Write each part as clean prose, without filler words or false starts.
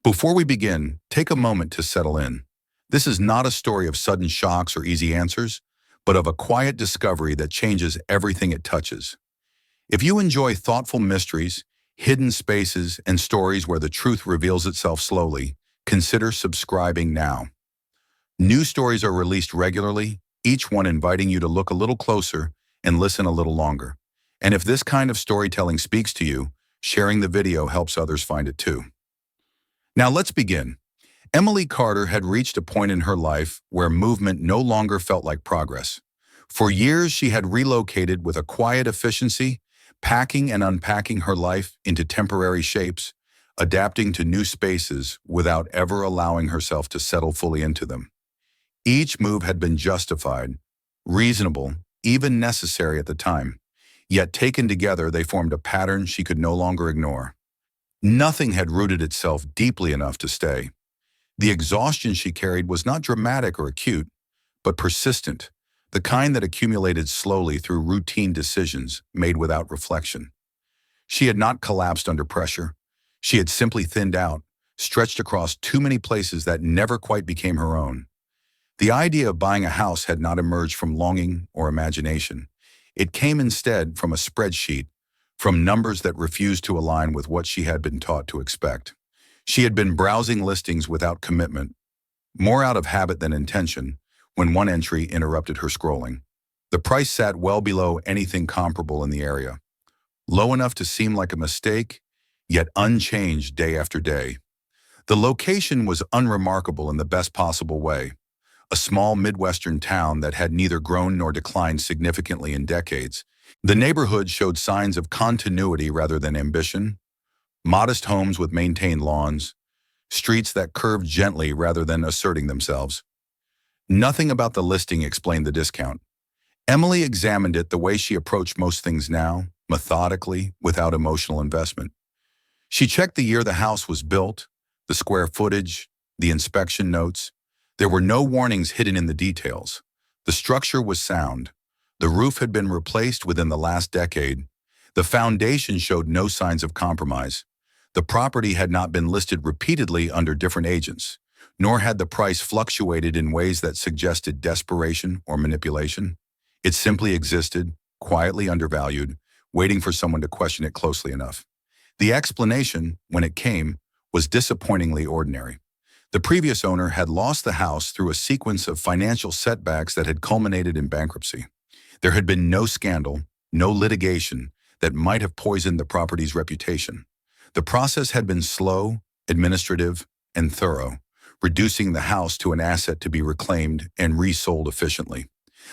Before we begin, take a moment to settle in. This is not a story of sudden shocks or easy answers, but of a quiet discovery that changes everything it touches. If you enjoy thoughtful mysteries, hidden spaces, and stories where the truth reveals itself slowly, consider subscribing now. New stories are released regularly, each one inviting you to look a little closer and listen a little longer. And if this kind of storytelling speaks to you, sharing the video helps others find it too. Now let's begin. Emily Carter had reached a point in her life where movement no longer felt like progress. For years, she had relocated with a quiet efficiency, packing and unpacking her life into temporary shapes, adapting to new spaces without ever allowing herself to settle fully into them. Each move had been justified, reasonable, even necessary at the time. Yet taken together, they formed a pattern she could no longer ignore. Nothing had rooted itself deeply enough to stay. The exhaustion she carried was not dramatic or acute, but persistent, the kind that accumulated slowly through routine decisions made without reflection. She had not collapsed under pressure. She had simply thinned out, stretched across too many places that never quite became her own. The idea of buying a house had not emerged from longing or imagination. It came instead from a spreadsheet, from numbers that refused to align with what she had been taught to expect. She had been browsing listings without commitment, more out of habit than intention, when one entry interrupted her scrolling. The price sat well below anything comparable in the area, low enough to seem like a mistake, yet unchanged day after day. The location was unremarkable in the best possible way, a small Midwestern town that had neither grown nor declined significantly in decades. The neighborhood showed signs of continuity rather than ambition, modest homes with maintained lawns, streets that curved gently rather than asserting themselves. Nothing about the listing explained the discount. Emily examined it the way she approached most things now, methodically, without emotional investment. She checked the year the house was built, the square footage, the inspection notes. There were no warnings hidden in the details. The structure was sound. The roof had been replaced within the last decade. The foundation showed no signs of compromise. The property had not been listed repeatedly under different agents, nor had the price fluctuated in ways that suggested desperation or manipulation. It simply existed, quietly undervalued, waiting for someone to question it closely enough. The explanation, when it came, was disappointingly ordinary. The previous owner had lost the house through a sequence of financial setbacks that had culminated in bankruptcy. There had been no scandal, no litigation that might have poisoned the property's reputation. The process had been slow, administrative, and thorough, reducing the house to an asset to be reclaimed and resold efficiently.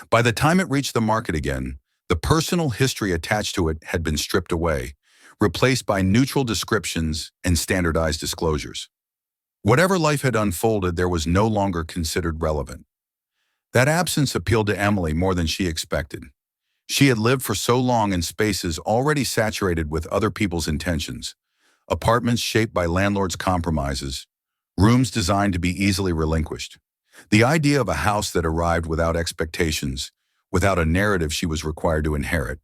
By the time it reached the market again, the personal history attached to it had been stripped away, replaced by neutral descriptions and standardized disclosures. Whatever life had unfolded, there was no longer considered relevant. That absence appealed to Emily more than she expected. She had lived for so long in spaces already saturated with other people's intentions, apartments shaped by landlords' compromises, rooms designed to be easily relinquished. The idea of a house that arrived without expectations, without a narrative she was required to inherit,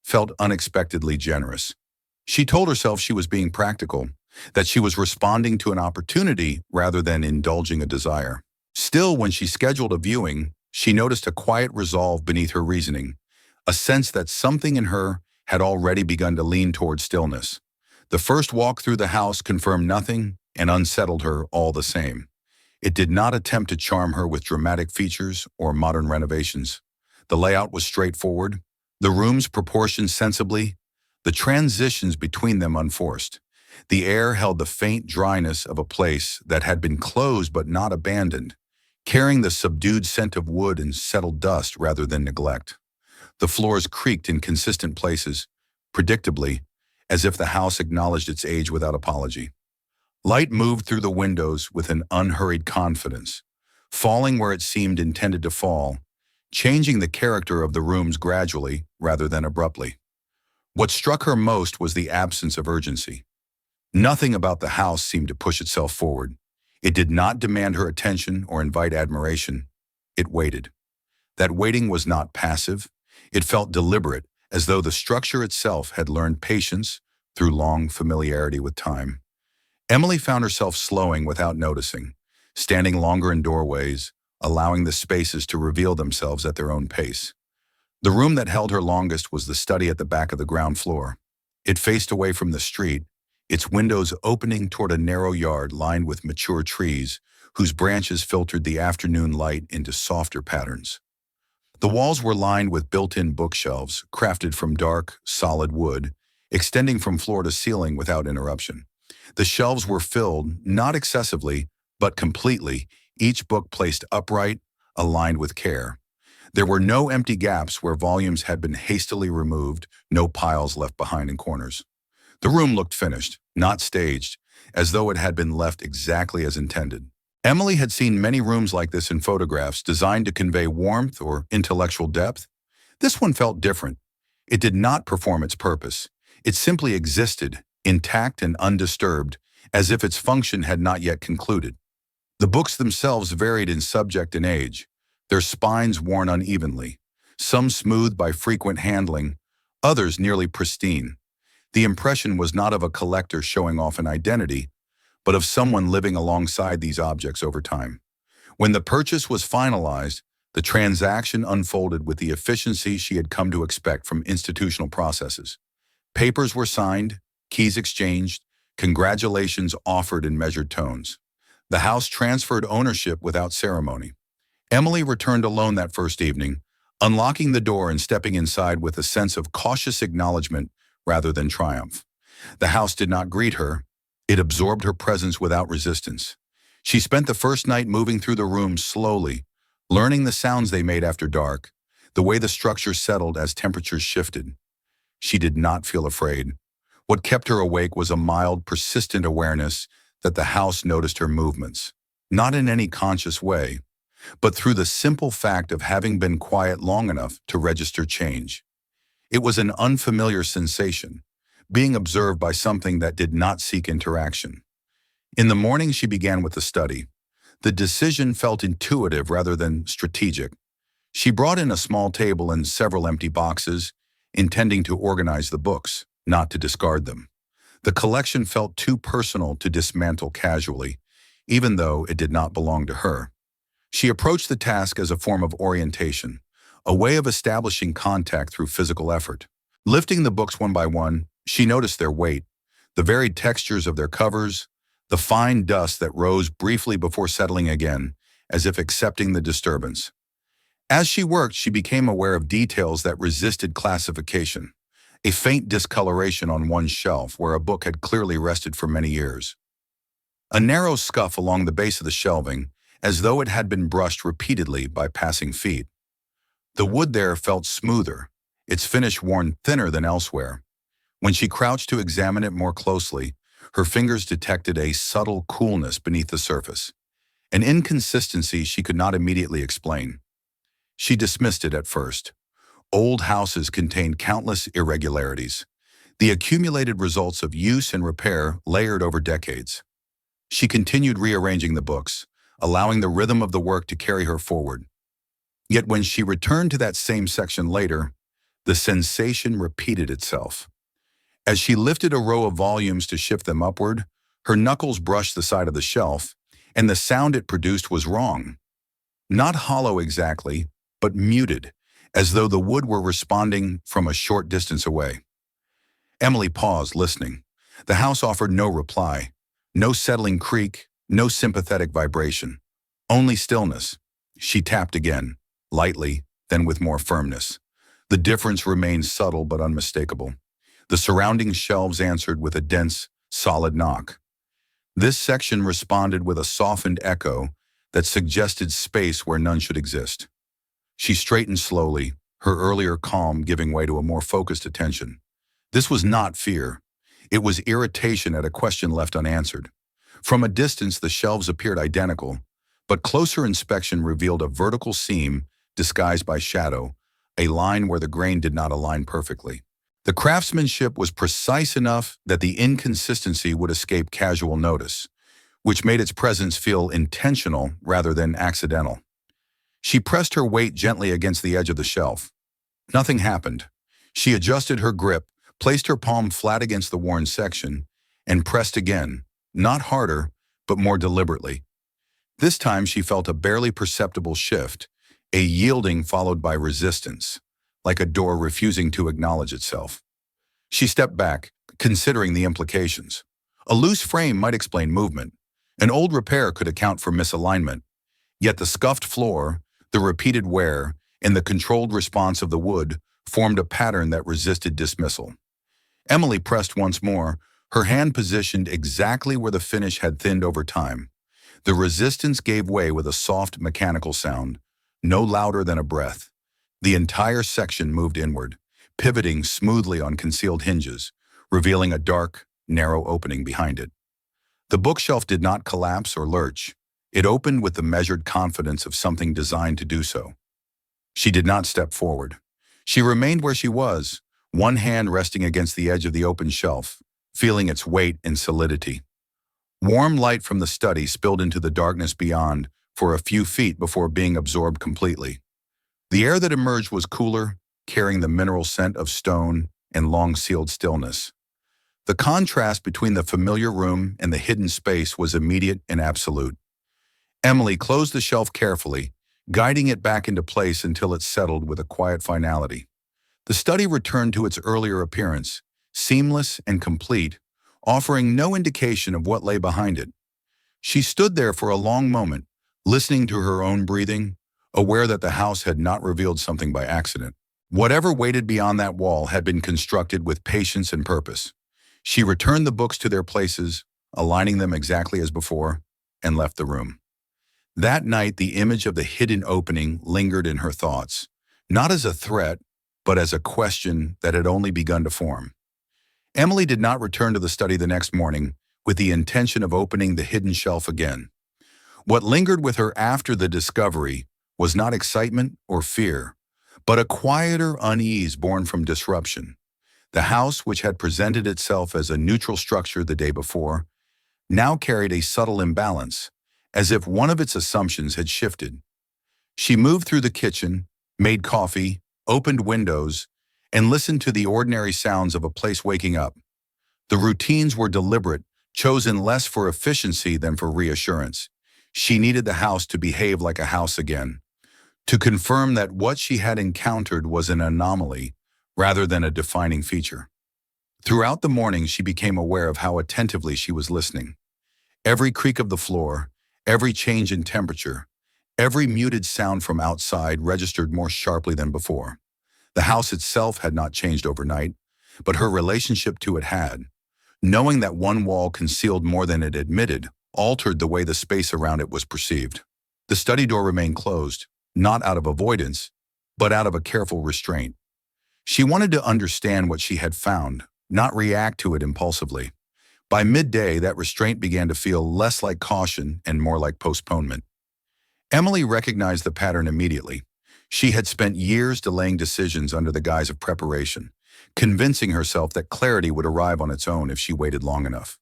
felt unexpectedly generous. She told herself she was being practical, that she was responding to an opportunity rather than indulging a desire. Still, when she scheduled a viewing, she noticed a quiet resolve beneath her reasoning, a sense that something in her had already begun to lean toward stillness. The first walk through the house confirmed nothing and unsettled her all the same. It did not attempt to charm her with dramatic features or modern renovations. The layout was straightforward, the rooms proportioned sensibly, the transitions between them unforced. The air held the faint dryness of a place that had been closed but not abandoned, carrying the subdued scent of wood and settled dust rather than neglect. The floors creaked in consistent places, predictably, as if the house acknowledged its age without apology. Light moved through the windows with an unhurried confidence, falling where it seemed intended to fall, changing the character of the rooms gradually rather than abruptly. What struck her most was the absence of urgency. Nothing about the house seemed to push itself forward. It did not demand her attention or invite admiration. It waited. That waiting was not passive. It felt deliberate, as though the structure itself had learned patience through long familiarity with time. Emily found herself slowing without noticing, standing longer in doorways, allowing the spaces to reveal themselves at their own pace. The room that held her longest was the study at the back of the ground floor. It faced away from the street, its windows opening toward a narrow yard lined with mature trees, whose branches filtered the afternoon light into softer patterns. The walls were lined with built-in bookshelves, crafted from dark, solid wood, extending from floor to ceiling without interruption. The shelves were filled, not excessively, but completely, each book placed upright, aligned with care. There were no empty gaps where volumes had been hastily removed, no piles left behind in corners. The room looked finished, not staged, as though it had been left exactly as intended. Emily had seen many rooms like this in photographs designed to convey warmth or intellectual depth. This one felt different. It did not perform its purpose. It simply existed, intact and undisturbed, as if its function had not yet concluded. The books themselves varied in subject and age, their spines worn unevenly, some smoothed by frequent handling, others nearly pristine. The impression was not of a collector showing off an identity, but of someone living alongside these objects over time. When the purchase was finalized, the transaction unfolded with the efficiency she had come to expect from institutional processes. Papers were signed, keys exchanged, congratulations offered in measured tones. The house transferred ownership without ceremony. Emily returned alone that first evening, unlocking the door and stepping inside with a sense of cautious acknowledgement rather than triumph. The house did not greet her. It absorbed her presence without resistance. She spent the first night moving through the rooms slowly, learning the sounds they made after dark, the way the structure settled as temperatures shifted. She did not feel afraid. What kept her awake was a mild, persistent awareness that the house noticed her movements, not in any conscious way, but through the simple fact of having been quiet long enough to register change. It was an unfamiliar sensation, being observed by something that did not seek interaction. In the morning, she began with the study. The decision felt intuitive rather than strategic. She brought in a small table and several empty boxes, intending to organize the books, not to discard them. The collection felt too personal to dismantle casually, even though it did not belong to her. She approached the task as a form of orientation, a way of establishing contact through physical effort. Lifting the books one by one, she noticed their weight, the varied textures of their covers, the fine dust that rose briefly before settling again, as if accepting the disturbance. As she worked, she became aware of details that resisted classification, a faint discoloration on one shelf where a book had clearly rested for many years. A narrow scuff along the base of the shelving, as though it had been brushed repeatedly by passing feet. The wood there felt smoother, its finish worn thinner than elsewhere. When she crouched to examine it more closely, her fingers detected a subtle coolness beneath the surface, an inconsistency she could not immediately explain. She dismissed it at first. Old houses contained countless irregularities, the accumulated results of use and repair layered over decades. She continued rearranging the books, allowing the rhythm of the work to carry her forward. Yet when she returned to that same section later, the sensation repeated itself. As she lifted a row of volumes to shift them upward, her knuckles brushed the side of the shelf, and the sound it produced was wrong. Not hollow exactly, but muted, as though the wood were responding from a short distance away. Emily paused, listening. The house offered no reply, no settling creak, no sympathetic vibration, only stillness. She tapped again, lightly, then with more firmness. The difference remained subtle but unmistakable. The surrounding shelves answered with a dense, solid knock. This section responded with a softened echo that suggested space where none should exist. She straightened slowly, her earlier calm giving way to a more focused attention. This was not fear. It was irritation at a question left unanswered. From a distance, the shelves appeared identical, but closer inspection revealed a vertical seam disguised by shadow, a line where the grain did not align perfectly. The craftsmanship was precise enough that the inconsistency would escape casual notice, which made its presence feel intentional rather than accidental. She pressed her weight gently against the edge of the shelf. Nothing happened. She adjusted her grip, placed her palm flat against the worn section, and pressed again, not harder, but more deliberately. This time she felt a barely perceptible shift, a yielding followed by resistance, like a door refusing to acknowledge itself. She stepped back, considering the implications. A loose frame might explain movement. An old repair could account for misalignment. Yet the scuffed floor, the repeated wear, and the controlled response of the wood formed a pattern that resisted dismissal. Emily pressed once more, her hand positioned exactly where the finish had thinned over time. The resistance gave way with a soft mechanical sound, no louder than a breath. The entire section moved inward, pivoting smoothly on concealed hinges, revealing a dark, narrow opening behind it. The bookshelf did not collapse or lurch. It opened with the measured confidence of something designed to do so. She did not step forward. She remained where she was, one hand resting against the edge of the open shelf, feeling its weight and solidity. Warm light from the study spilled into the darkness beyond for a few feet before being absorbed completely. The air that emerged was cooler, carrying the mineral scent of stone and long-sealed stillness. The contrast between the familiar room and the hidden space was immediate and absolute. Emily closed the shelf carefully, guiding it back into place until it settled with a quiet finality. The study returned to its earlier appearance, seamless and complete, offering no indication of what lay behind it. She stood there for a long moment, listening to her own breathing, aware that the house had not revealed something by accident. Whatever waited beyond that wall had been constructed with patience and purpose. She returned the books to their places, aligning them exactly as before, and left the room. That night, the image of the hidden opening lingered in her thoughts, not as a threat, but as a question that had only begun to form. Emily did not return to the study the next morning with the intention of opening the hidden shelf again. What lingered with her after the discovery was not excitement or fear, but a quieter unease born from disruption. The house, which had presented itself as a neutral structure the day before, now carried a subtle imbalance, as if one of its assumptions had shifted. She moved through the kitchen, made coffee, opened windows, and listened to the ordinary sounds of a place waking up. The routines were deliberate, chosen less for efficiency than for reassurance. She needed the house to behave like a house again, to confirm that what she had encountered was an anomaly rather than a defining feature. Throughout the morning, she became aware of how attentively she was listening. Every creak of the floor, every change in temperature, every muted sound from outside registered more sharply than before. The house itself had not changed overnight, but her relationship to it had. Knowing that one wall concealed more than it admitted altered the way the space around it was perceived. The study door remained closed, not out of avoidance, but out of a careful restraint. She wanted to understand what she had found, not react to it impulsively. By midday, that restraint began to feel less like caution and more like postponement. Emily recognized the pattern immediately. She had spent years delaying decisions under the guise of preparation, convincing herself that clarity would arrive on its own if she waited long enough.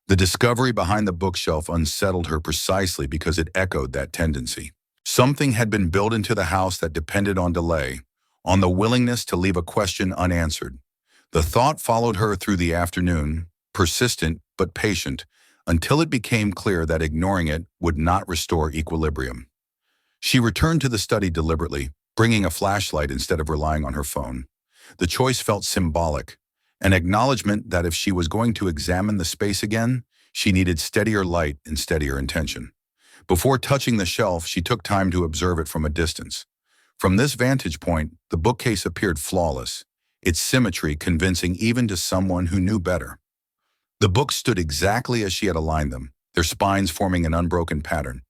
The discovery behind the bookshelf unsettled her precisely because it echoed that tendency. Something had been built into the house that depended on delay, on the willingness to leave a question unanswered. The thought followed her through the afternoon, persistent but patient, until it became clear that ignoring it would not restore equilibrium. She returned to the study deliberately, bringing a flashlight instead of relying on her phone. The choice felt symbolic, an acknowledgement that if she was going to examine the space again, she needed steadier light and steadier intention. Before touching the shelf, she took time to observe it from a distance. From this vantage point, the bookcase appeared flawless, its symmetry convincing even to someone who knew better. The books stood exactly as she had aligned them, their spines forming an unbroken pattern.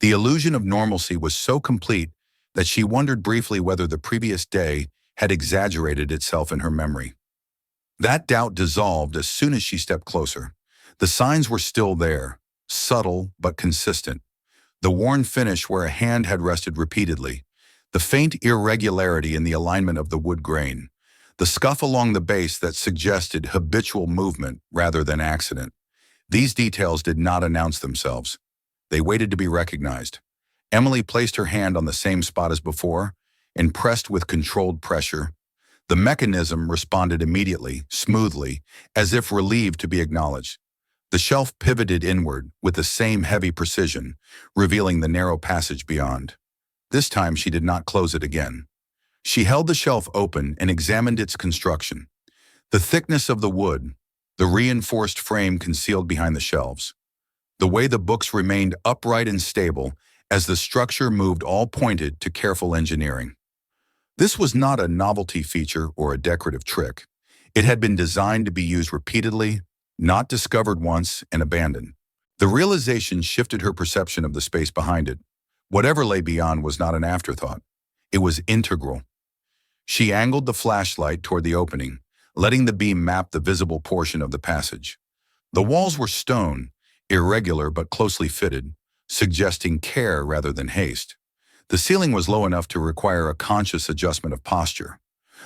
The illusion of normalcy was so complete that she wondered briefly whether the previous day had exaggerated itself in her memory. That doubt dissolved as soon as she stepped closer. The signs were still there, subtle but consistent. The worn finish where a hand had rested repeatedly, the faint irregularity in the alignment of the wood grain, the scuff along the base that suggested habitual movement rather than accident. These details did not announce themselves. They waited to be recognized. Emily placed her hand on the same spot as before and pressed with controlled pressure. The mechanism responded immediately, smoothly, as if relieved to be acknowledged. The shelf pivoted inward with the same heavy precision, revealing the narrow passage beyond. This time she did not close it again. She held the shelf open and examined its construction. The thickness of the wood, the reinforced frame concealed behind the shelves, the way the books remained upright and stable as the structure moved all pointed to careful engineering. This was not a novelty feature or a decorative trick. It had been designed to be used repeatedly, not discovered once and abandoned. The realization shifted her perception of the space behind it. Whatever lay beyond was not an afterthought. It was integral. She angled the flashlight toward the opening, letting the beam map the visible portion of the passage. The walls were stone, irregular but closely fitted, suggesting care rather than haste. The ceiling was low enough to require a conscious adjustment of posture.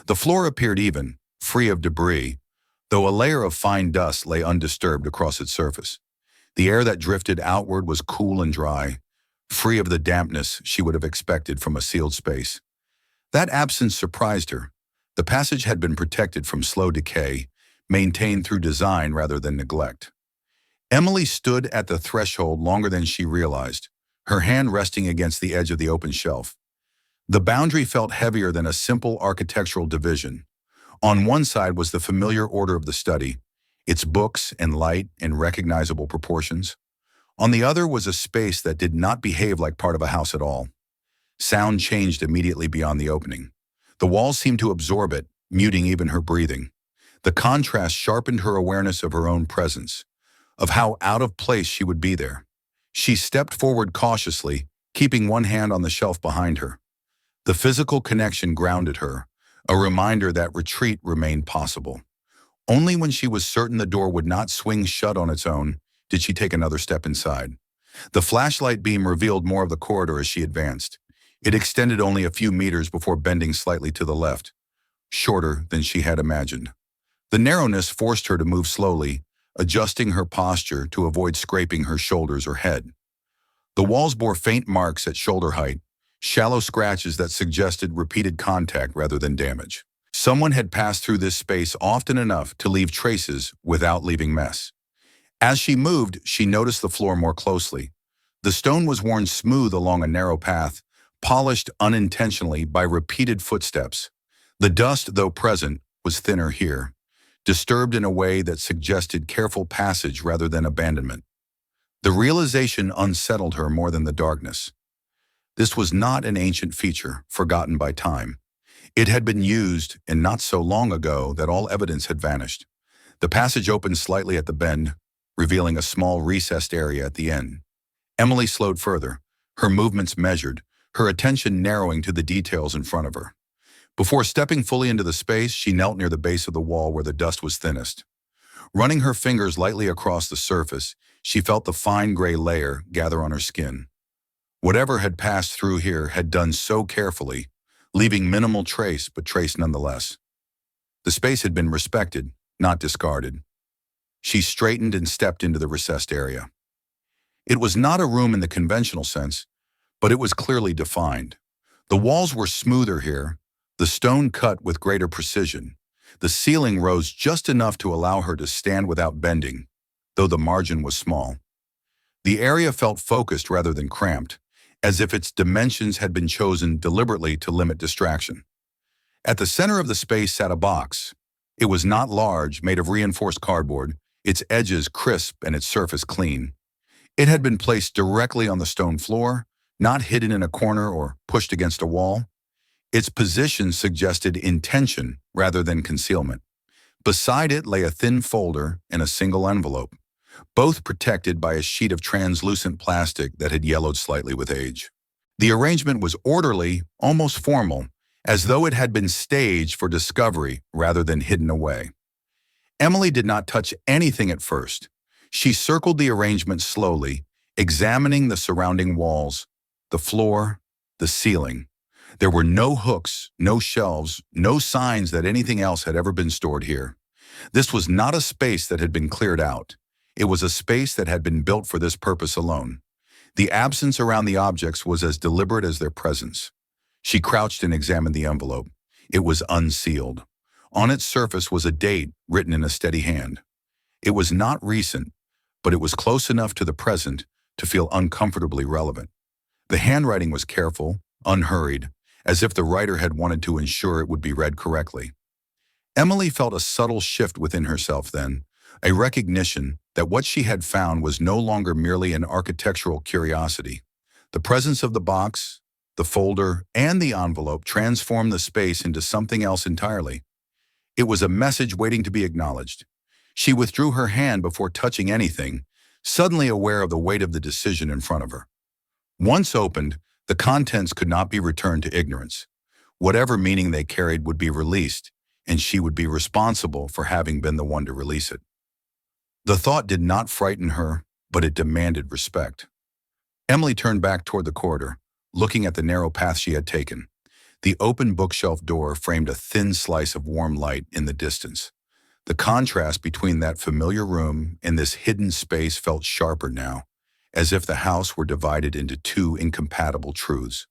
The floor appeared even, free of debris, though a layer of fine dust lay undisturbed across its surface. The air that drifted outward was cool and dry, free of the dampness she would have expected from a sealed space. That absence surprised her. The passage had been protected from slow decay, maintained through design rather than neglect. Emily stood at the threshold longer than she realized, her hand resting against the edge of the open shelf. The boundary felt heavier than a simple architectural division. On one side was the familiar order of the study, its books and light in recognizable proportions. On the other was a space that did not behave like part of a house at all. Sound changed immediately beyond the opening. The walls seemed to absorb it, muting even her breathing. The contrast sharpened her awareness of her own presence, of how out of place she would be there. She stepped forward cautiously, keeping one hand on the shelf behind her. The physical connection grounded her, a reminder that retreat remained possible. Only when she was certain the door would not swing shut on its own did she take another step inside. The flashlight beam revealed more of the corridor as she advanced. It extended only a few meters before bending slightly to the left, shorter than she had imagined. The narrowness forced her to move slowly, adjusting her posture to avoid scraping her shoulders or head. The walls bore faint marks at shoulder height, shallow scratches that suggested repeated contact rather than damage. Someone had passed through this space often enough to leave traces without leaving mess. As she moved, she noticed the floor more closely. The stone was worn smooth along a narrow path, polished unintentionally by repeated footsteps. The dust, though present, was thinner here, disturbed in a way that suggested careful passage rather than abandonment. The realization unsettled her more than the darkness. This was not an ancient feature, forgotten by time. It had been used, and not so long ago that all evidence had vanished. The passage opened slightly at the bend, revealing a small recessed area at the end. Emily slowed further, her movements measured, her attention narrowing to the details in front of her. Before stepping fully into the space, she knelt near the base of the wall where the dust was thinnest. Running her fingers lightly across the surface, she felt the fine gray layer gather on her skin. Whatever had passed through here had done so carefully, leaving minimal trace but trace nonetheless. The space had been respected, not discarded. She straightened and stepped into the recessed area. It was not a room in the conventional sense, but it was clearly defined. The walls were smoother here, the stone cut with greater precision. The ceiling rose just enough to allow her to stand without bending, though the margin was small. The area felt focused rather than cramped, as if its dimensions had been chosen deliberately to limit distraction. At the center of the space sat a box. It was not large, made of reinforced cardboard, its edges crisp and its surface clean. It had been placed directly on the stone floor, not hidden in a corner or pushed against a wall. Its position suggested intention rather than concealment. Beside it lay a thin folder and a single envelope, both protected by a sheet of translucent plastic that had yellowed slightly with age. The arrangement was orderly, almost formal, as though it had been staged for discovery rather than hidden away. Emily did not touch anything at first. She circled the arrangement slowly, examining the surrounding walls, the floor, the ceiling. There were no hooks, no shelves, no signs that anything else had ever been stored here. This was not a space that had been cleared out. It was a space that had been built for this purpose alone. The absence around the objects was as deliberate as their presence. She crouched and examined the envelope. It was unsealed. On its surface was a date written in a steady hand. It was not recent, but it was close enough to the present to feel uncomfortably relevant. The handwriting was careful, unhurried, as if the writer had wanted to ensure it would be read correctly. Emily felt a subtle shift within herself then, a recognition that what she had found was no longer merely an architectural curiosity. The presence of the box, the folder, and the envelope transformed the space into something else entirely. It was a message waiting to be acknowledged. She withdrew her hand before touching anything, suddenly aware of the weight of the decision in front of her. Once opened, the contents could not be returned to ignorance. Whatever meaning they carried would be released, and she would be responsible for having been the one to release it. The thought did not frighten her, but it demanded respect. Emily turned back toward the corridor, looking at the narrow path she had taken. The open bookshelf door framed a thin slice of warm light in the distance. The contrast between that familiar room and this hidden space felt sharper now, as if the house were divided into two incompatible truths.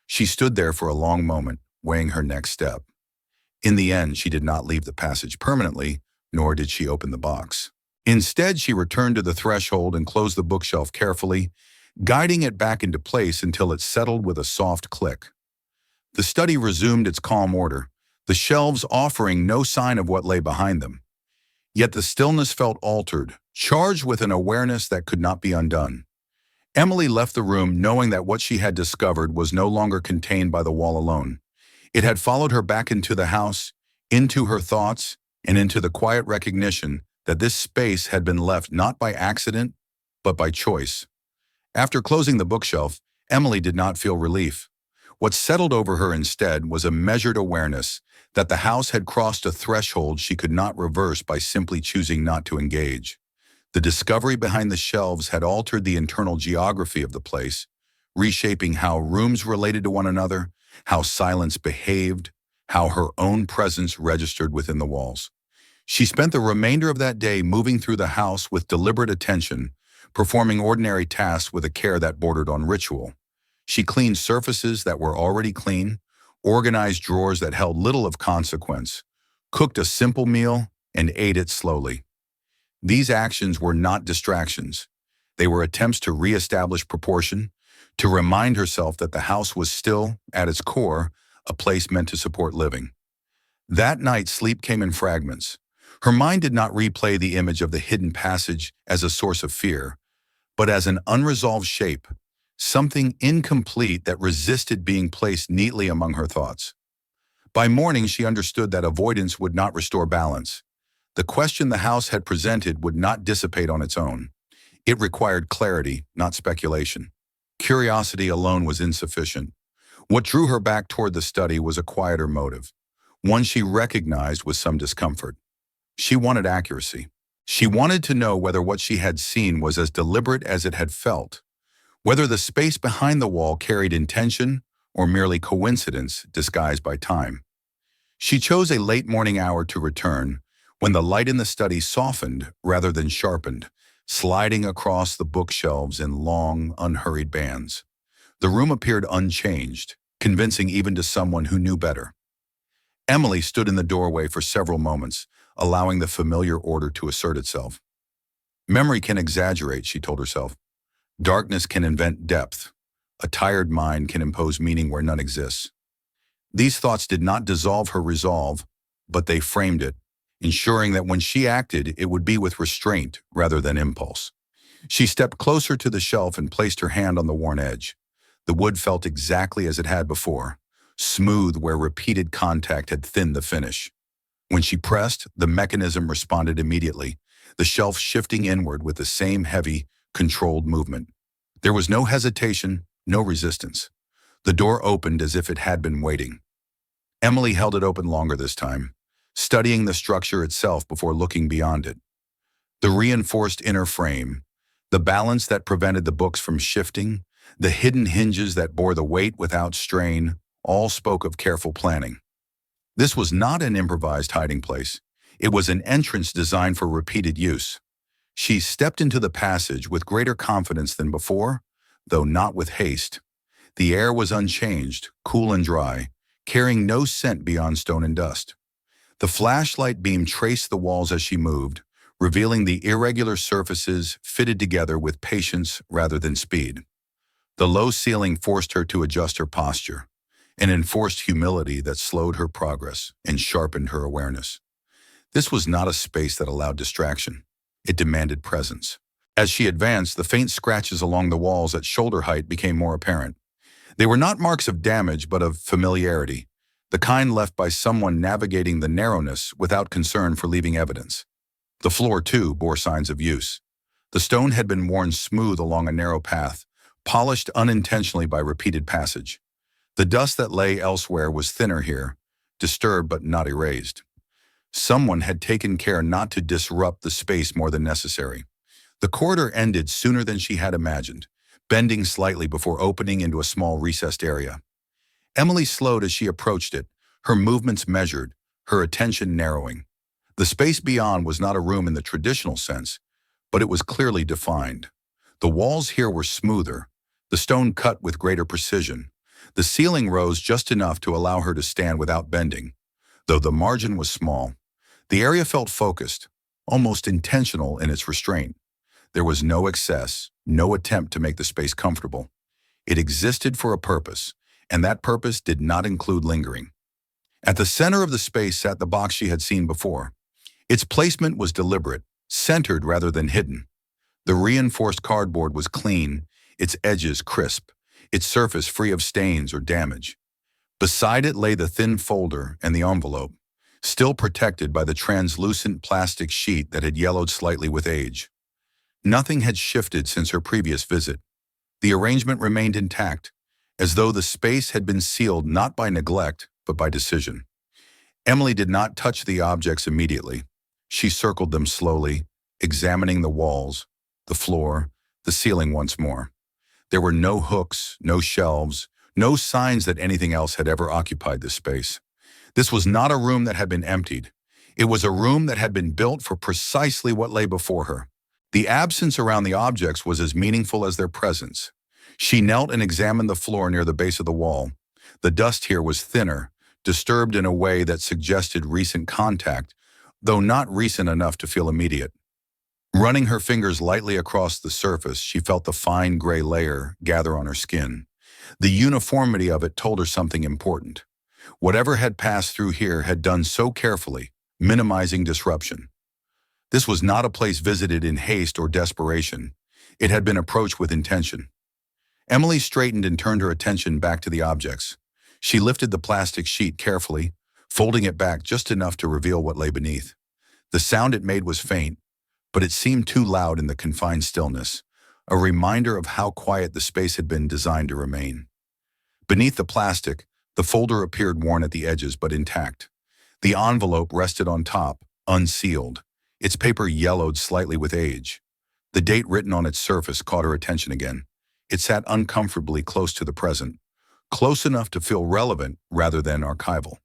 She stood there for a long moment, weighing her next step. In the end, she did not leave the passage permanently, nor did she open the box. Instead, she returned to the threshold and closed the bookshelf carefully, guiding it back into place until it settled with a soft click. The study resumed its calm order, the shelves offering no sign of what lay behind them. Yet the stillness felt altered, charged with an awareness that could not be undone. Emily left the room knowing that what she had discovered was no longer contained by the wall alone. It had followed her back into the house, into her thoughts, and into the quiet recognition that this space had been left not by accident, but by choice. After closing the bookshelf, Emily did not feel relief. What settled over her instead was a measured awareness that the house had crossed a threshold she could not reverse by simply choosing not to engage. The discovery behind the shelves had altered the internal geography of the place, reshaping how rooms related to one another, how silence behaved, how her own presence registered within the walls. She spent the remainder of that day moving through the house with deliberate attention, performing ordinary tasks with a care that bordered on ritual. She cleaned surfaces that were already clean, organized drawers that held little of consequence, cooked a simple meal, and ate it slowly. These actions were not distractions. They were attempts to reestablish proportion, to remind herself that the house was still, at its core, a place meant to support living. That night, sleep came in fragments. Her mind did not replay the image of the hidden passage as a source of fear, but as an unresolved shape, something incomplete that resisted being placed neatly among her thoughts. By morning, she understood that avoidance would not restore balance. The question the house had presented would not dissipate on its own. It required clarity, not speculation. Curiosity alone was insufficient. What drew her back toward the study was a quieter motive, one she recognized with some discomfort. She wanted accuracy. She wanted to know whether what she had seen was as deliberate as it had felt, whether the space behind the wall carried intention or merely coincidence disguised by time. She chose a late morning hour to return, when the light in the study softened rather than sharpened, sliding across the bookshelves in long, unhurried bands. The room appeared unchanged, convincing even to someone who knew better. Emily stood in the doorway for several moments, allowing the familiar order to assert itself. Memory can exaggerate, she told herself. Darkness can invent depth. A tired mind can impose meaning where none exists. These thoughts did not dissolve her resolve, but they framed it, ensuring that when she acted, it would be with restraint rather than impulse. She stepped closer to the shelf and placed her hand on the worn edge. The wood felt exactly as it had before, smooth where repeated contact had thinned the finish. When she pressed, the mechanism responded immediately, the shelf shifting inward with the same heavy, controlled movement. There was no hesitation, no resistance. The door opened as if it had been waiting. Emily held it open longer this time, studying the structure itself before looking beyond it. The reinforced inner frame, the balance that prevented the books from shifting, the hidden hinges that bore the weight without strain, all spoke of careful planning. This was not an improvised hiding place. It was an entrance designed for repeated use. She stepped into the passage with greater confidence than before, though not with haste. The air was unchanged, cool and dry, carrying no scent beyond stone and dust. The flashlight beam traced the walls as she moved, revealing the irregular surfaces fitted together with patience rather than speed. The low ceiling forced her to adjust her posture, an enforced humility that slowed her progress and sharpened her awareness. This was not a space that allowed distraction. It demanded presence. As she advanced, the faint scratches along the walls at shoulder height became more apparent. They were not marks of damage, but of familiarity, the kind left by someone navigating the narrowness without concern for leaving evidence. The floor, too, bore signs of use. The stone had been worn smooth along a narrow path, polished unintentionally by repeated passage. The dust that lay elsewhere was thinner here, disturbed but not erased. Someone had taken care not to disrupt the space more than necessary. The corridor ended sooner than she had imagined, bending slightly before opening into a small recessed area. Emily slowed as she approached it, her movements measured, her attention narrowing. The space beyond was not a room in the traditional sense, but it was clearly defined. The walls here were smoother, the stone cut with greater precision. The ceiling rose just enough to allow her to stand without bending, though the margin was small. The area felt focused, almost intentional in its restraint. There was no excess, no attempt to make the space comfortable. It existed for a purpose, and that purpose did not include lingering. At the center of the space sat the box she had seen before. Its placement was deliberate, centered rather than hidden. The reinforced cardboard was clean, its edges crisp, its surface free of stains or damage. Beside it lay the thin folder and the envelope, still protected by the translucent plastic sheet that had yellowed slightly with age. Nothing had shifted since her previous visit. The arrangement remained intact, as though the space had been sealed not by neglect, but by decision. Emily did not touch the objects immediately. She circled them slowly, examining the walls, the floor, the ceiling once more. There were no hooks, no shelves, no signs that anything else had ever occupied this space. This was not a room that had been emptied. It was a room that had been built for precisely what lay before her. The absence around the objects was as meaningful as their presence. She knelt and examined the floor near the base of the wall. The dust here was thinner, disturbed in a way that suggested recent contact, though not recent enough to feel immediate. Running her fingers lightly across the surface, she felt the fine gray layer gather on her skin. The uniformity of it told her something important. Whatever had passed through here had done so carefully, minimizing disruption. This was not a place visited in haste or desperation. It had been approached with intention. Emily straightened and turned her attention back to the objects. She lifted the plastic sheet carefully, folding it back just enough to reveal what lay beneath. The sound it made was faint, but it seemed too loud in the confined stillness, a reminder of how quiet the space had been designed to remain. Beneath the plastic, the folder appeared worn at the edges but intact. The envelope rested on top, unsealed, its paper yellowed slightly with age. The date written on its surface caught her attention again. It sat uncomfortably close to the present, close enough to feel relevant rather than archival.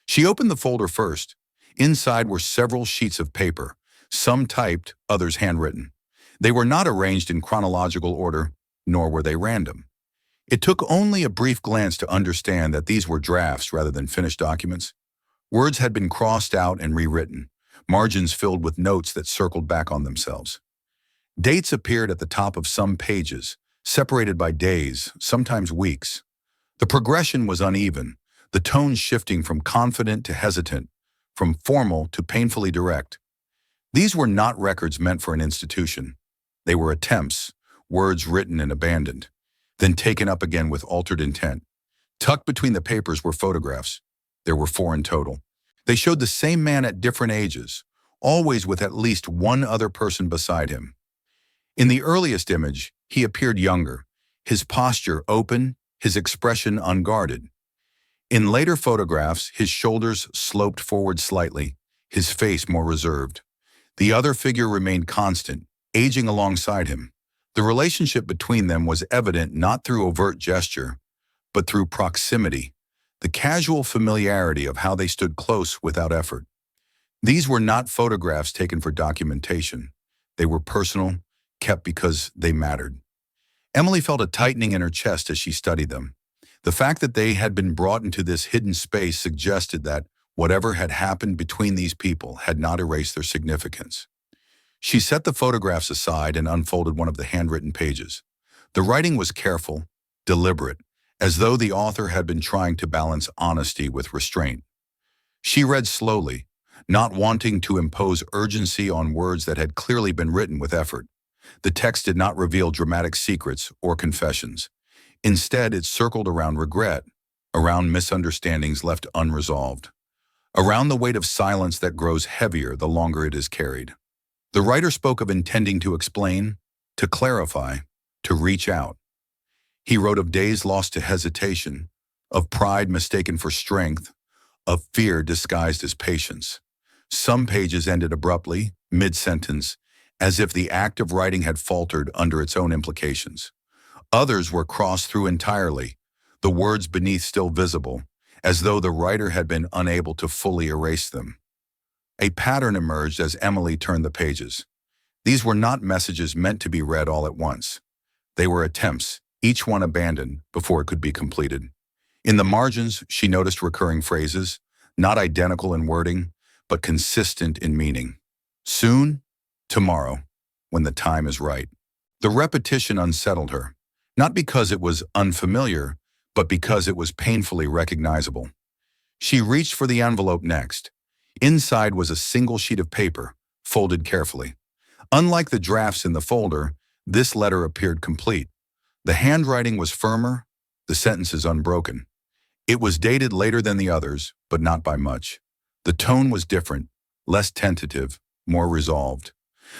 She opened the folder first. Inside were several sheets of paper, some typed, others handwritten. They were not arranged in chronological order, nor were they random. It took only a brief glance to understand that these were drafts rather than finished documents. Words had been crossed out and rewritten, margins filled with notes that circled back on themselves. Dates appeared at the top of some pages, separated by days, sometimes weeks. The progression was uneven, the tone shifting from confident to hesitant, from formal to painfully direct. These were not records meant for an institution. They were attempts, words written and abandoned, then taken up again with altered intent. Tucked between the papers were photographs. There were 4 in total. They showed the same man at different ages, always with at least one other person beside him. In the earliest image, he appeared younger, his posture open, his expression unguarded. In later photographs, his shoulders sloped forward slightly, his face more reserved. The other figure remained constant, aging alongside him. The relationship between them was evident not through overt gesture, but through proximity, the casual familiarity of how they stood close without effort. These were not photographs taken for documentation. They were personal, kept because they mattered. Emily felt a tightening in her chest as she studied them. The fact that they had been brought into this hidden space suggested that whatever had happened between these people had not erased their significance. She set the photographs aside and unfolded one of the handwritten pages. The writing was careful, deliberate, as though the author had been trying to balance honesty with restraint. She read slowly, not wanting to impose urgency on words that had clearly been written with effort. The text did not reveal dramatic secrets or confessions. Instead, it circled around regret, around misunderstandings left unresolved, around the weight of silence that grows heavier the longer it is carried. The writer spoke of intending to explain, to clarify, to reach out. He wrote of days lost to hesitation, of pride mistaken for strength, of fear disguised as patience. Some pages ended abruptly, mid-sentence, as if the act of writing had faltered under its own implications. Others were crossed through entirely, the words beneath still visible, as though the writer had been unable to fully erase them. A pattern emerged as Emily turned the pages. These were not messages meant to be read all at once. They were attempts, each one abandoned before it could be completed. In the margins, she noticed recurring phrases, not identical in wording, but consistent in meaning. Soon, tomorrow, when the time is right. The repetition unsettled her, not because it was unfamiliar, but because it was painfully recognizable. She reached for the envelope next. Inside was a single sheet of paper, folded carefully. Unlike the drafts in the folder, this letter appeared complete. The handwriting was firmer, the sentences unbroken. It was dated later than the others, but not by much. The tone was different, less tentative, more resolved.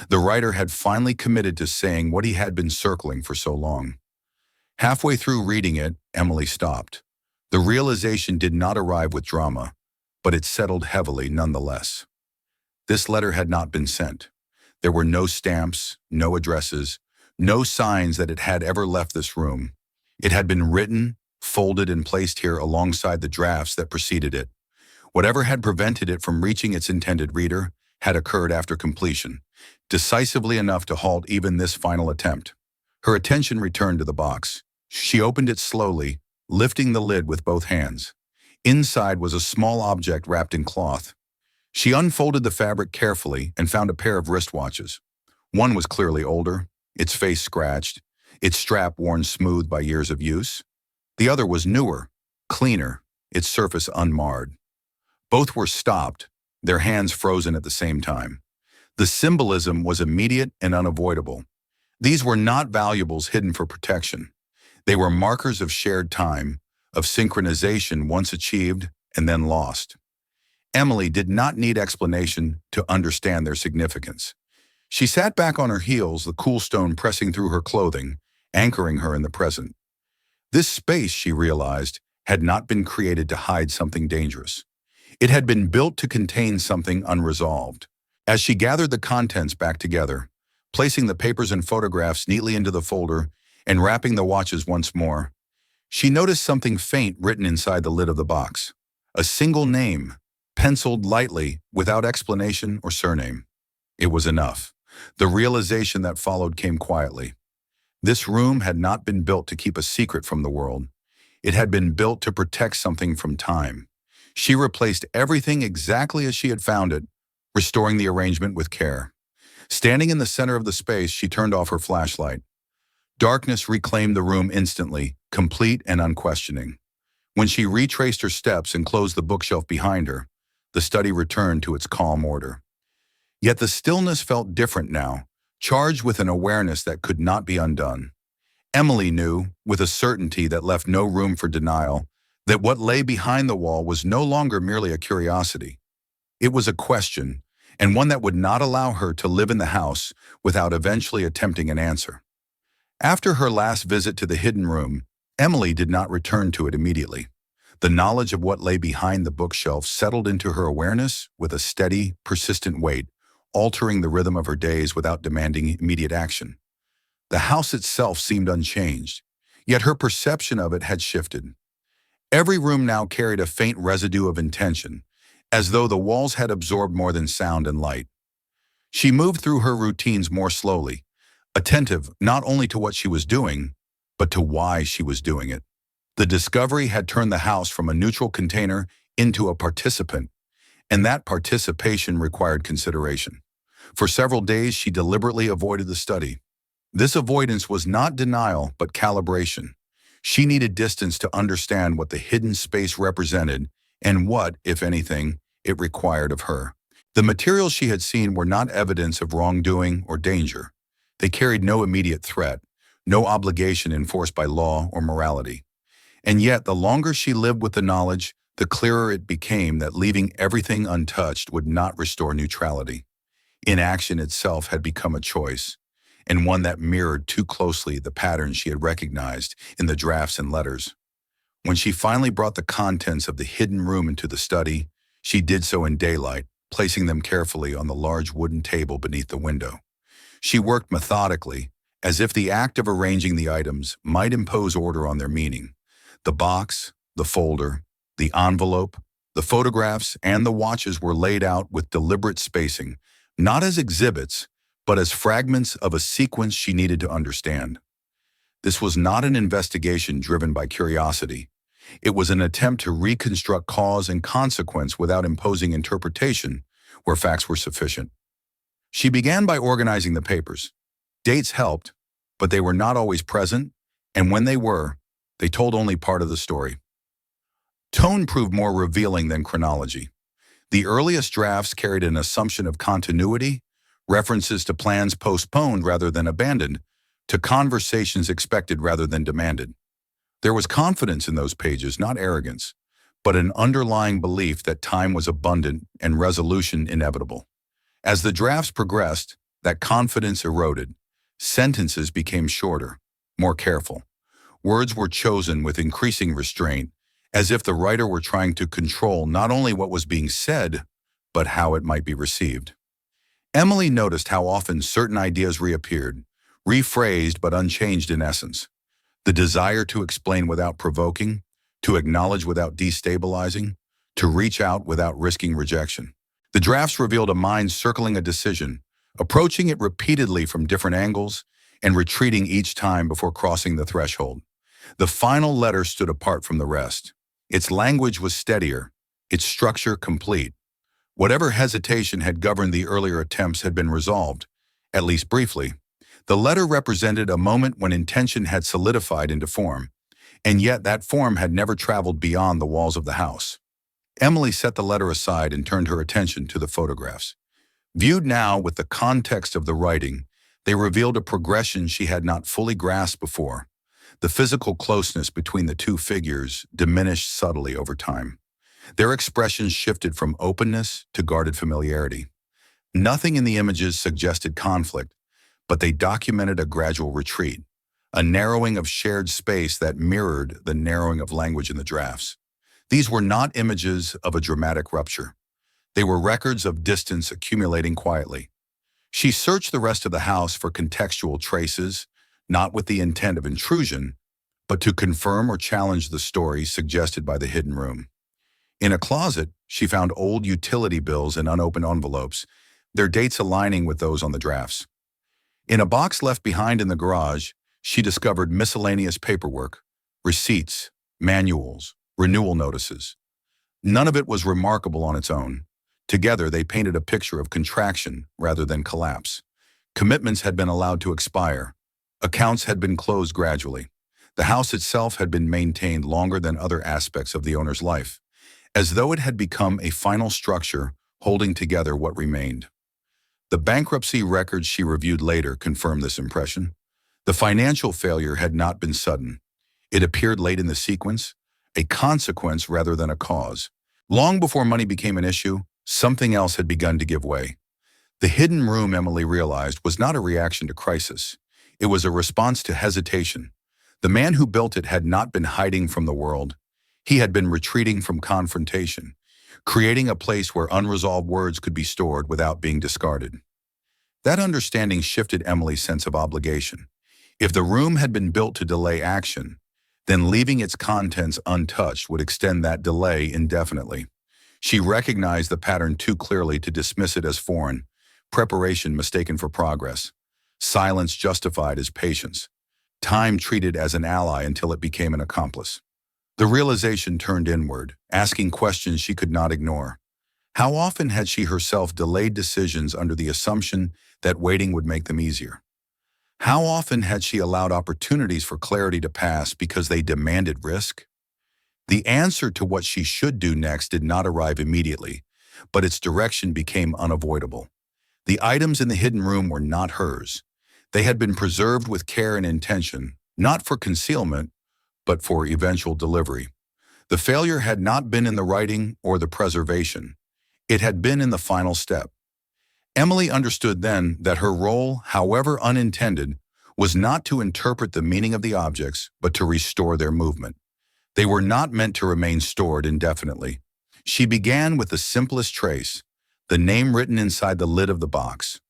The writer had finally committed to saying what he had been circling for so long. Halfway through reading it, Emily stopped. The realization did not arrive with drama, but it settled heavily nonetheless. This letter had not been sent. There were no stamps, no addresses, no signs that it had ever left this room. It had been written, folded, and placed here alongside the drafts that preceded it. Whatever had prevented it from reaching its intended reader had occurred after completion, decisively enough to halt even this final attempt. Her attention returned to the box. She opened it slowly, lifting the lid with both hands. Inside was a small object wrapped in cloth. She unfolded the fabric carefully and found a pair of wristwatches. One was clearly older, its face scratched, its strap worn smooth by years of use. The other was newer, cleaner, its surface unmarred. Both were stopped, their hands frozen at the same time. The symbolism was immediate and unavoidable. These were not valuables hidden for protection. They were markers of shared time, of synchronization once achieved and then lost. Emily did not need explanation to understand their significance. She sat back on her heels, the cool stone pressing through her clothing, anchoring her in the present. This space, she realized, had not been created to hide something dangerous. It had been built to contain something unresolved. As she gathered the contents back together, placing the papers and photographs neatly into the folder and wrapping the watches once more, she noticed something faint written inside the lid of the box. A single name, penciled lightly, without explanation or surname. It was enough. The realization that followed came quietly. This room had not been built to keep a secret from the world. It had been built to protect something from time. She replaced everything exactly as she had found it, restoring the arrangement with care. Standing in the center of the space, she turned off her flashlight. Darkness reclaimed the room instantly, complete and unquestioning. When she retraced her steps and closed the bookshelf behind her, the study returned to its calm order. Yet the stillness felt different now, charged with an awareness that could not be undone. Emily knew, with a certainty that left no room for denial, that what lay behind the wall was no longer merely a curiosity. It was a question, and one that would not allow her to live in the house without eventually attempting an answer. After her last visit to the hidden room, Emily did not return to it immediately. The knowledge of what lay behind the bookshelf settled into her awareness with a steady, persistent weight, altering the rhythm of her days without demanding immediate action. The house itself seemed unchanged, yet her perception of it had shifted. Every room now carried a faint residue of intention, as though the walls had absorbed more than sound and light. She moved through her routines more slowly, attentive not only to what she was doing, but to why she was doing it. The discovery had turned the house from a neutral container into a participant, and that participation required consideration. For several days, she deliberately avoided the study. This avoidance was not denial, but calibration. She needed distance to understand what the hidden space represented and what, if anything, it required of her. The materials she had seen were not evidence of wrongdoing or danger. They carried no immediate threat, no obligation enforced by law or morality. And yet, the longer she lived with the knowledge, the clearer it became that leaving everything untouched would not restore neutrality. Inaction itself had become a choice, and one that mirrored too closely the patterns she had recognized in the drafts and letters. When she finally brought the contents of the hidden room into the study, she did so in daylight, placing them carefully on the large wooden table beneath the window. She worked methodically, as if the act of arranging the items might impose order on their meaning. The box, the folder, the envelope, the photographs, and the watches were laid out with deliberate spacing, not as exhibits, but as fragments of a sequence she needed to understand. This was not an investigation driven by curiosity. It was an attempt to reconstruct cause and consequence without imposing interpretation where facts were sufficient. She began by organizing the papers. Dates helped, but they were not always present, and when they were, they told only part of the story. Tone proved more revealing than chronology. The earliest drafts carried an assumption of continuity, references to plans postponed rather than abandoned, to conversations expected rather than demanded. There was confidence in those pages, not arrogance, but an underlying belief that time was abundant and resolution inevitable. As the drafts progressed, that confidence eroded. Sentences became shorter, more careful. Words were chosen with increasing restraint, as if the writer were trying to control not only what was being said, but how it might be received. Emily noticed how often certain ideas reappeared, rephrased but unchanged in essence. The desire to explain without provoking, to acknowledge without destabilizing, to reach out without risking rejection. The drafts revealed a mind circling a decision, approaching it repeatedly from different angles, and retreating each time before crossing the threshold. The final letter stood apart from the rest. Its language was steadier, its structure complete. Whatever hesitation had governed the earlier attempts had been resolved, at least briefly. The letter represented a moment when intention had solidified into form, and yet that form had never traveled beyond the walls of the house. Emily set the letter aside and turned her attention to the photographs. Viewed now with the context of the writing, they revealed a progression she had not fully grasped before. The physical closeness between the two figures diminished subtly over time. Their expressions shifted from openness to guarded familiarity. Nothing in the images suggested conflict, but they documented a gradual retreat, a narrowing of shared space that mirrored the narrowing of language in the drafts. These were not images of a dramatic rupture. They were records of distance accumulating quietly. She searched the rest of the house for contextual traces, not with the intent of intrusion, but to confirm or challenge the story suggested by the hidden room. In a closet, she found old utility bills and unopened envelopes, their dates aligning with those on the drafts. In a box left behind in the garage, she discovered miscellaneous paperwork, receipts, manuals, renewal notices. None of it was remarkable on its own. Together, they painted a picture of contraction rather than collapse. Commitments had been allowed to expire. Accounts had been closed gradually. The house itself had been maintained longer than other aspects of the owner's life, as though it had become a final structure holding together what remained. The bankruptcy records she reviewed later confirmed this impression. The financial failure had not been sudden. It appeared late in the sequence, a consequence rather than a cause. Long before money became an issue, something else had begun to give way. The hidden room, Emily realized, was not a reaction to crisis. It was a response to hesitation. The man who built it had not been hiding from the world. He had been retreating from confrontation, creating a place where unresolved words could be stored without being discarded. That understanding shifted Emily's sense of obligation. If the room had been built to delay action, then leaving its contents untouched would extend that delay indefinitely. She recognized the pattern too clearly to dismiss it as foreign, preparation mistaken for progress, silence justified as patience, time treated as an ally until it became an accomplice. The realization turned inward, asking questions she could not ignore. How often had she herself delayed decisions under the assumption that waiting would make them easier? How often had she allowed opportunities for clarity to pass because they demanded risk? The answer to what she should do next did not arrive immediately, but its direction became unavoidable. The items in the hidden room were not hers. They had been preserved with care and intention, not for concealment, but for eventual delivery. The failure had not been in the writing or the preservation. It had been in the final step. Emily understood then that her role, however unintended, was not to interpret the meaning of the objects, but to restore their movement. They were not meant to remain stored indefinitely. She began with the simplest trace, the name written inside the lid of the box.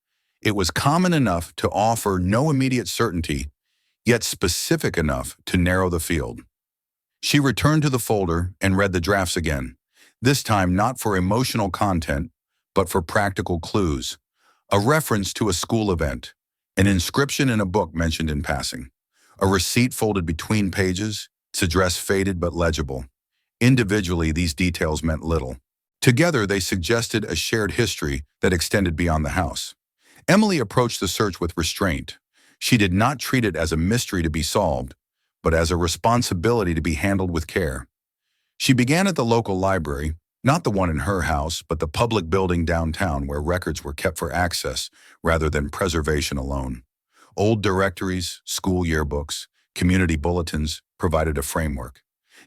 It was common enough to offer no immediate certainty, yet specific enough to narrow the field. She returned to the folder and read the drafts again, this time not for emotional content, but for practical clues. A reference to a school event, an inscription in a book mentioned in passing, a receipt folded between pages, its address faded but legible. Individually, these details meant little. Together, they suggested a shared history that extended beyond the house. Emily approached the search with restraint. She did not treat it as a mystery to be solved, but as a responsibility to be handled with care. She began at the local library, not the one in her house, but the public building downtown where records were kept for access rather than preservation alone. Old directories, school yearbooks, community bulletins provided a framework.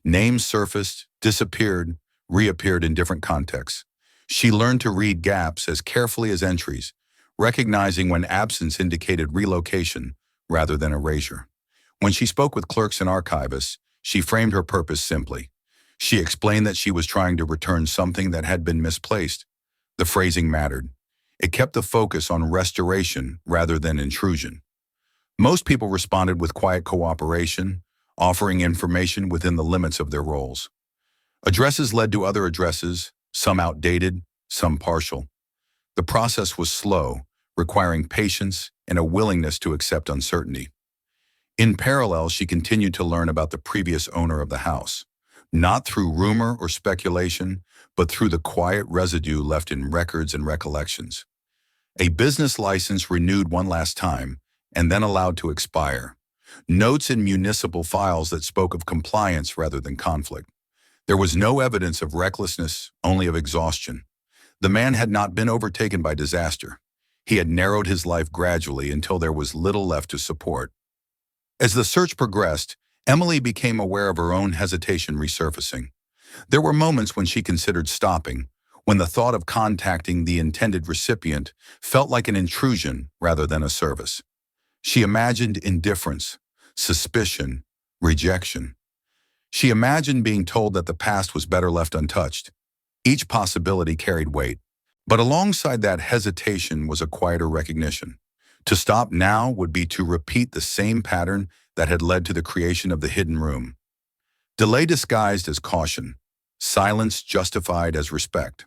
Names surfaced, disappeared, reappeared in different contexts. She learned to read gaps as carefully as entries, recognizing when absence indicated relocation rather than erasure. When she spoke with clerks and archivists, she framed her purpose simply. She explained that she was trying to return something that had been misplaced. The phrasing mattered. It kept the focus on restoration rather than intrusion. Most people responded with quiet cooperation, offering information within the limits of their roles. Addresses led to other addresses, some outdated, some partial. The process was slow, requiring patience and a willingness to accept uncertainty. In parallel, she continued to learn about the previous owner of the house, not through rumor or speculation, but through the quiet residue left in records and recollections. A business license renewed one last time, and then allowed to expire. Notes in municipal files that spoke of compliance rather than conflict. There was no evidence of recklessness, only of exhaustion. The man had not been overtaken by disaster. He had narrowed his life gradually until there was little left to support. As the search progressed, Emily became aware of her own hesitation resurfacing. There were moments when she considered stopping, when the thought of contacting the intended recipient felt like an intrusion rather than a service. She imagined indifference, suspicion, rejection. She imagined being told that the past was better left untouched. Each possibility carried weight, but alongside that hesitation was a quieter recognition. To stop now would be to repeat the same pattern that had led to the creation of the hidden room. Delay disguised as caution, silence justified as respect.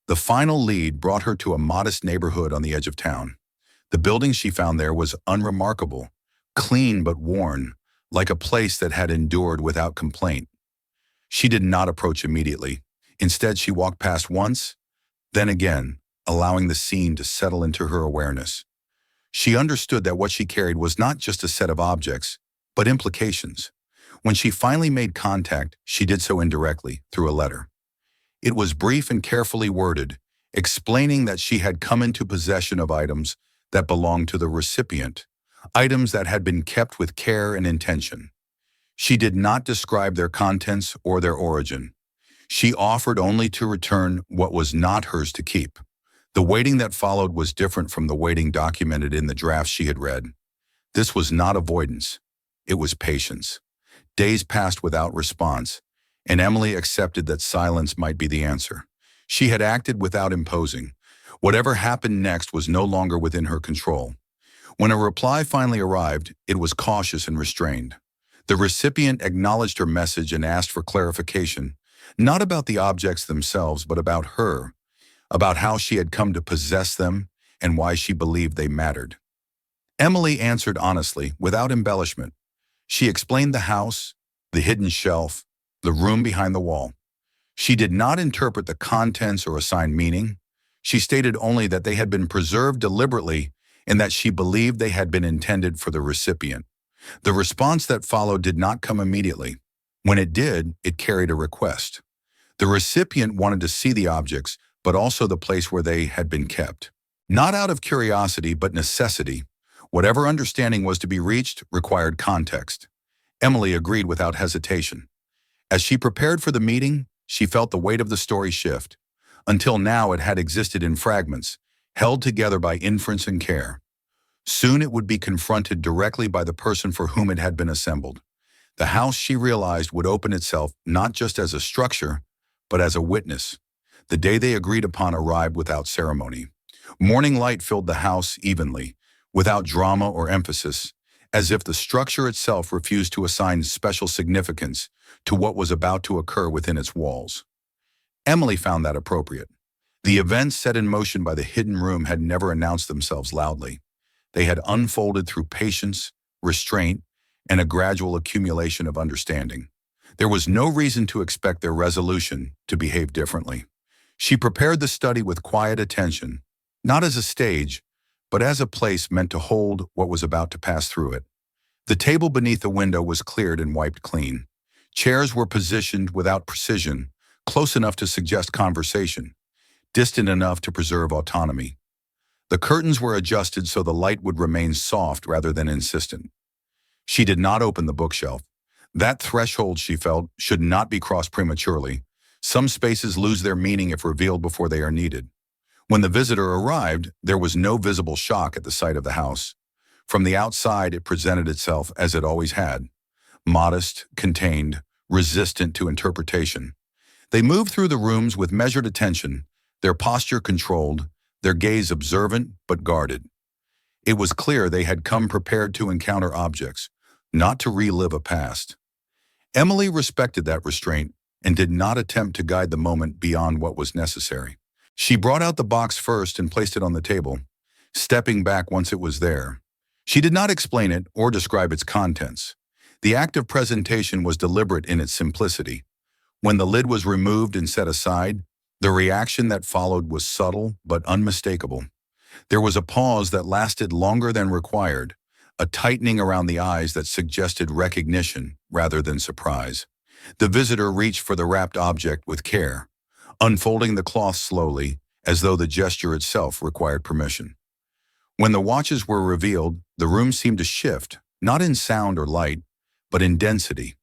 The final lead brought her to a modest neighborhood on the edge of town. The building she found there was unremarkable, clean but worn, like a place that had endured without complaint. She did not approach immediately. Instead, she walked past once, then again, allowing the scene to settle into her awareness. She understood that what she carried was not just a set of objects, but implications. When she finally made contact, she did so indirectly, through a letter. It was brief and carefully worded, explaining that she had come into possession of items that belonged to the recipient, items that had been kept with care and intention. She did not describe their contents or their origin. She offered only to return what was not hers to keep. The waiting that followed was different from the waiting documented in the drafts she had read. This was not avoidance. It was patience. Days passed without response, and Emily accepted that silence might be the answer. She had acted without imposing. Whatever happened next was no longer within her control. When a reply finally arrived, it was cautious and restrained. The recipient acknowledged her message and asked for clarification, not about the objects themselves, but about her, about how she had come to possess them and why she believed they mattered. Emily answered honestly, without embellishment. She explained the house, the hidden shelf, the room behind the wall. She did not interpret the contents or assign meaning. She stated only that they had been preserved deliberately and that she believed they had been intended for the recipient. The response that followed did not come immediately. When it did, it carried a request. The recipient wanted to see the objects, but also the place where they had been kept. Not out of curiosity, but necessity. Whatever understanding was to be reached required context. Emily agreed without hesitation. As she prepared for the meeting, she felt the weight of the story shift. Until now, it had existed in fragments, held together by inference and care. Soon it would be confronted directly by the person for whom it had been assembled. The house, she realized, would open itself not just as a structure, but as a witness. The day they agreed upon arrived without ceremony. Morning light filled the house evenly, without drama or emphasis, as if the structure itself refused to assign special significance to what was about to occur within its walls. Emily found that appropriate. The events set in motion by the hidden room had never announced themselves loudly. They had unfolded through patience, restraint, and a gradual accumulation of understanding. There was no reason to expect their resolution to behave differently. She prepared the study with quiet attention, not as a stage, but as a place meant to hold what was about to pass through it. The table beneath the window was cleared and wiped clean. Chairs were positioned without precision, close enough to suggest conversation, distant enough to preserve autonomy. The curtains were adjusted so the light would remain soft rather than insistent. She did not open the bookshelf. That threshold, she felt, should not be crossed prematurely. Some spaces lose their meaning if revealed before they are needed. When the visitor arrived, there was no visible shock at the sight of the house. From the outside, it presented itself as it always had, modest, contained, resistant to interpretation. They moved through the rooms with measured attention, their posture controlled, their gaze observant but guarded. It was clear they had come prepared to encounter objects, not to relive a past. Emily respected that restraint and did not attempt to guide the moment beyond what was necessary. She brought out the box first and placed it on the table, stepping back once it was there. She did not explain it or describe its contents. The act of presentation was deliberate in its simplicity. When the lid was removed and set aside, the reaction that followed was subtle but unmistakable. There was a pause that lasted longer than required, a tightening around the eyes that suggested recognition rather than surprise. The visitor reached for the wrapped object with care, unfolding the cloth slowly, as though the gesture itself required permission. When the watches were revealed, the room seemed to shift, not in sound or light, but in density.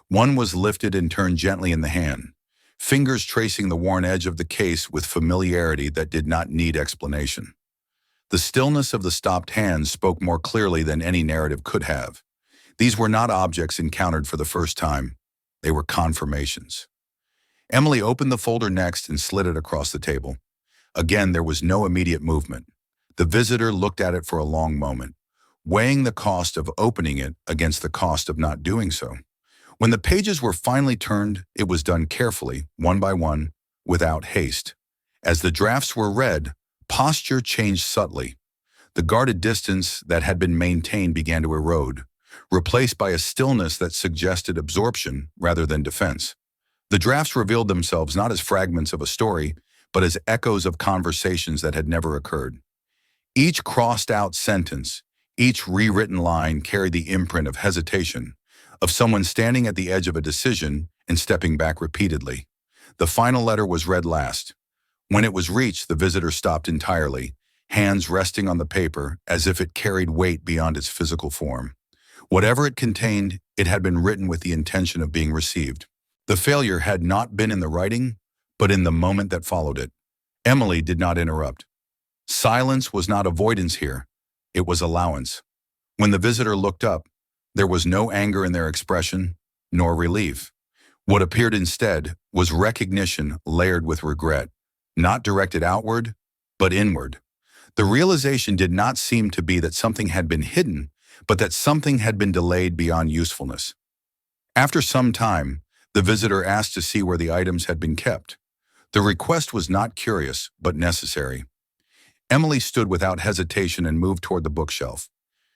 One was lifted and turned gently in the hand, fingers tracing the worn edge of the case with familiarity that did not need explanation. The stillness of the stopped hands spoke more clearly than any narrative could have. These were not objects encountered for the first time. They were confirmations. Emily opened the folder next and slid it across the table. Again, there was no immediate movement. The visitor looked at it for a long moment, weighing the cost of opening it against the cost of not doing so. When the pages were finally turned, it was done carefully, one by one, without haste. As the drafts were read, posture changed subtly. The guarded distance that had been maintained began to erode, replaced by a stillness that suggested absorption rather than defense. The drafts revealed themselves not as fragments of a story, but as echoes of conversations that had never occurred. Each crossed-out sentence, each rewritten line carried the imprint of hesitation, of someone standing at the edge of a decision and stepping back repeatedly. The final letter was read last. When it was reached, the visitor stopped entirely, hands resting on the paper as if it carried weight beyond its physical form. Whatever it contained, it had been written with the intention of being received. The failure had not been in the writing, but in the moment that followed it. Emily did not interrupt. Silence was not avoidance here. It was allowance. When the visitor looked up, there was no anger in their expression, nor relief. What appeared instead was recognition layered with regret, not directed outward, but inward. The realization did not seem to be that something had been hidden, but that something had been delayed beyond usefulness. After some time, the visitor asked to see where the items had been kept. The request was not curious, but necessary. Emily stood without hesitation and moved toward the bookshelf.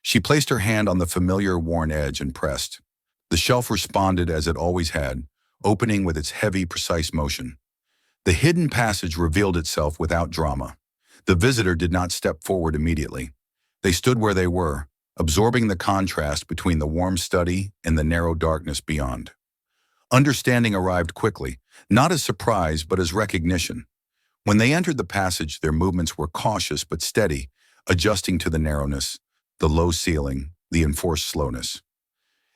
She placed her hand on the familiar worn edge and pressed. The shelf responded as it always had, opening with its heavy, precise motion. The hidden passage revealed itself without drama. The visitor did not step forward immediately. They stood where they were, absorbing the contrast between the warm study and the narrow darkness beyond. Understanding arrived quickly, not as surprise but as recognition. When they entered the passage, their movements were cautious but steady, adjusting to the narrowness, the low ceiling, the enforced slowness.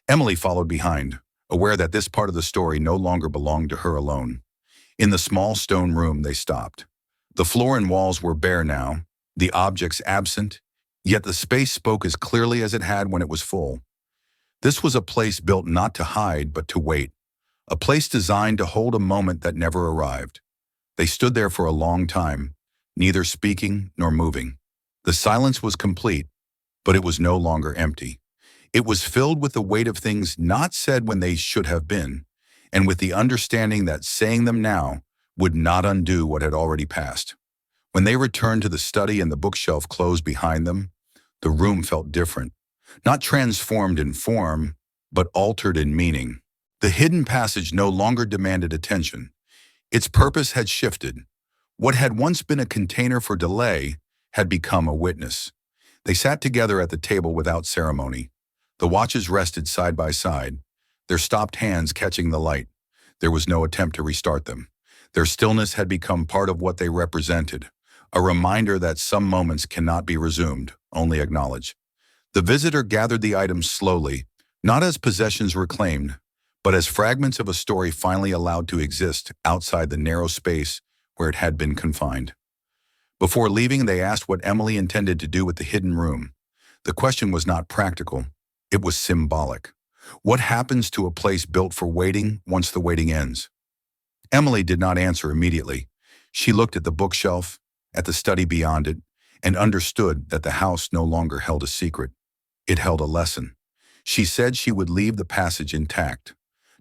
Emily followed behind, aware that this part of the story no longer belonged to her alone. In the small stone room, they stopped. The floor and walls were bare now, the objects absent, yet the space spoke as clearly as it had when it was full. This was a place built not to hide but to wait, a place designed to hold a moment that never arrived. They stood there for a long time, neither speaking nor moving. The silence was complete, but it was no longer empty. It was filled with the weight of things not said when they should have been, and with the understanding that saying them now would not undo what had already passed. When they returned to the study and the bookshelf closed behind them, the room felt different, not transformed in form, but altered in meaning. The hidden passage no longer demanded attention. Its purpose had shifted. What had once been a container for delay had become a witness. They sat together at the table without ceremony. The watches rested side by side, their stopped hands catching the light. There was no attempt to restart them. Their stillness had become part of what they represented, a reminder that some moments cannot be resumed, only acknowledged. The visitor gathered the items slowly, not as possessions reclaimed, but as fragments of a story finally allowed to exist outside the narrow space where it had been confined. Before leaving, they asked what Emily intended to do with the hidden room. The question was not practical, it was symbolic. What happens to a place built for waiting once the waiting ends? Emily did not answer immediately. She looked at the bookshelf, at the study beyond it, and understood that the house no longer held a secret. It held a lesson. She said she would leave the passage intact.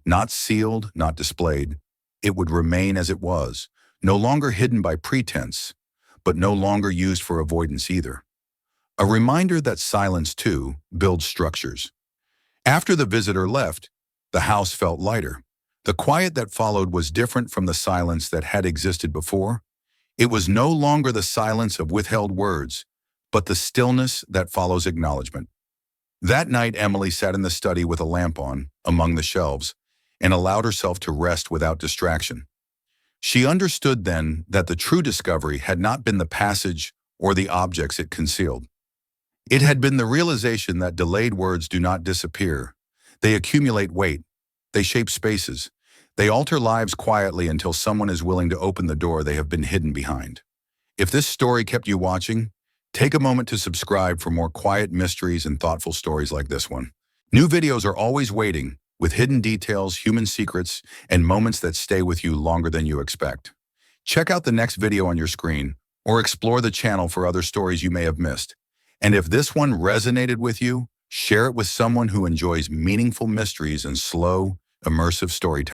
Not sealed, not displayed. It would remain as it was, no longer hidden by pretense, but no longer used for avoidance either. A reminder that silence, too, builds structures. After the visitor left, the house felt lighter. The quiet that followed was different from the silence that had existed before. It was no longer the silence of withheld words, but the stillness that follows acknowledgement. That night, Emily sat in the study with a lamp on, among the shelves, and allowed herself to rest without distraction. She understood then that the true discovery had not been the passage or the objects it concealed. It had been the realization that delayed words do not disappear. They accumulate weight. They shape spaces. They alter lives quietly until someone is willing to open the door they have been hidden behind. If this story kept you watching, take a moment to subscribe for more quiet mysteries and thoughtful stories like this one. New videos are always waiting, with hidden details, human secrets, and moments that stay with you longer than you expect. Check out the next video on your screen, or explore the channel for other stories you may have missed. And if this one resonated with you, share it with someone who enjoys meaningful mysteries and slow, immersive storytelling.